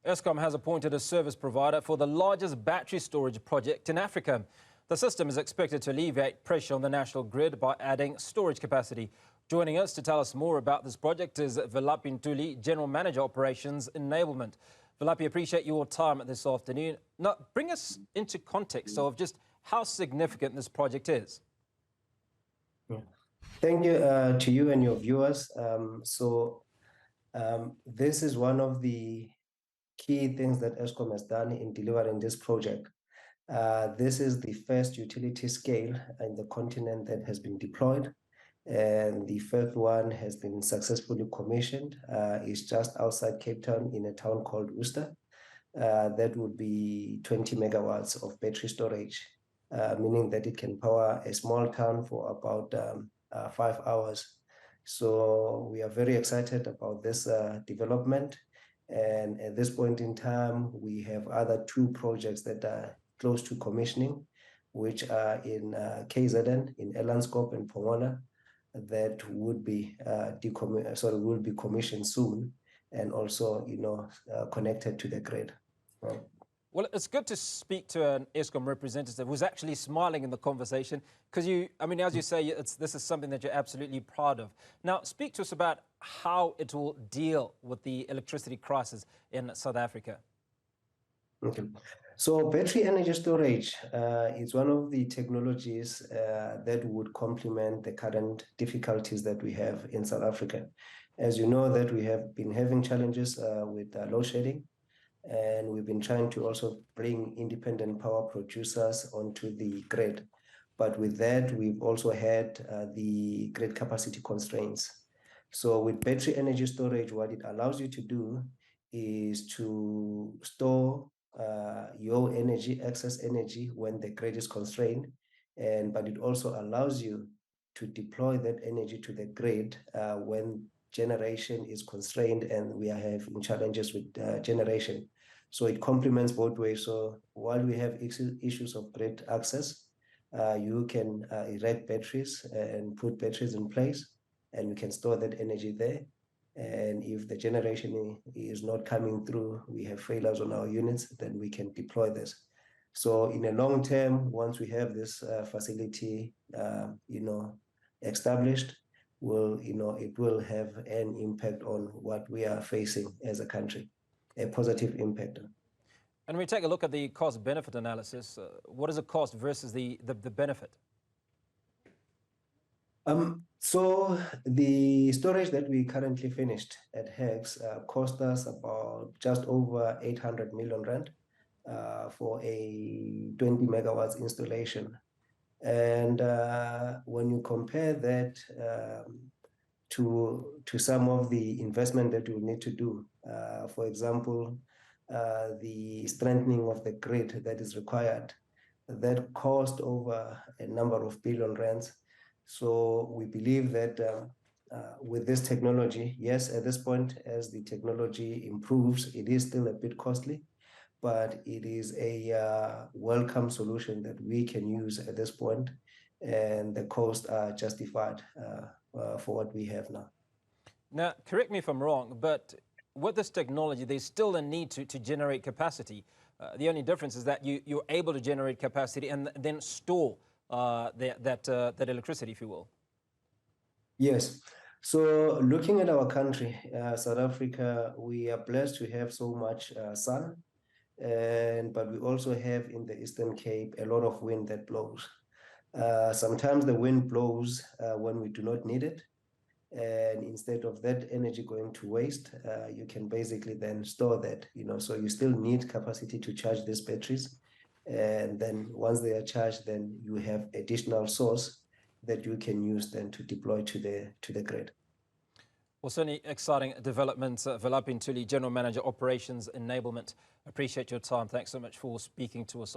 Eskom has appointed a service provider for the largest battery storage project in Africa. The system is expected to alleviate pressure on the national grid by adding storage capacity. Joining us to tell us more about this project is Velaphi Ntuli, General Manager Operations Enablement. Velaphi, appreciate your time this afternoon. Now, bring us into context of just how significant this project is. Thank you to you and your viewers. This is one of the key things that Eskom has done in delivering this project. This is the first utility scale in the continent that has been deployed, and the first one has been successfully commissioned. It's just outside Cape Town in a town called Worcester. That would be 20 megawatts of battery storage, meaning that it can power a small town for about 5 hours. So we are very excited about this development. And at this point in time, we have other 2 projects that are close to commissioning, which are in KZN, in Elandscope and Pomona, that would be will be commissioned soon, and also connected to the grid. Well, it's good to speak to an Eskom representative who's actually smiling in the conversation, because as you say, this is something that you're absolutely proud of. Now, speak to us about how it will deal with the electricity crisis in South Africa. Okay. So battery energy storage is one of the technologies that would complement the current difficulties that we have in South Africa. As you know, that we have been having challenges with load shedding, and we've been trying to also bring independent power producers onto the grid. But with that, we've also had the grid capacity constraints. So with battery energy storage, what it allows you to do is to store your energy, excess energy, when the grid is constrained, but it also allows you to deploy that energy to the grid when generation is constrained and we are having challenges with generation. So it complements both ways. So while we have issues of grid access, you can erect batteries and put batteries in place, and you can store that energy there. And if the generation is not coming through, we have failures on our units, then we can deploy this. So in a long term, once we have this facility, established, it will have an impact on what we are facing as a country, a positive impact. And we take a look at the cost-benefit analysis. What is the cost versus the benefit? So the storage that we currently finished at Hex cost us about just over 800 million rand for a 20 megawatts installation. And when you compare that to some of the investment that we need to do, for example, the strengthening of the grid that is required, that cost over a number of billion rands. So we believe that with this technology, yes, at this point, as the technology improves, it is still a bit costly, but it is a welcome solution that we can use at this point, and the costs are justified for what we have now. Now, correct me if I'm wrong, but with this technology, there's still a need to generate capacity. The only difference is that you're able to generate capacity and then store that electricity, if you will. Yes. So looking at our country, South Africa, we are blessed to have so much sun, but we also have in the Eastern Cape a lot of wind that blows. Sometimes the wind blows when we do not need it, and instead of that energy going to waste, you can basically then store that. So you still need capacity to charge these batteries, and then once they are charged, then you have additional source that you can use then to deploy to the grid. Well, certainly exciting developments. Velaphi Ntuli, General Manager Operations Enablement. Appreciate your time. Thanks so much for speaking to us.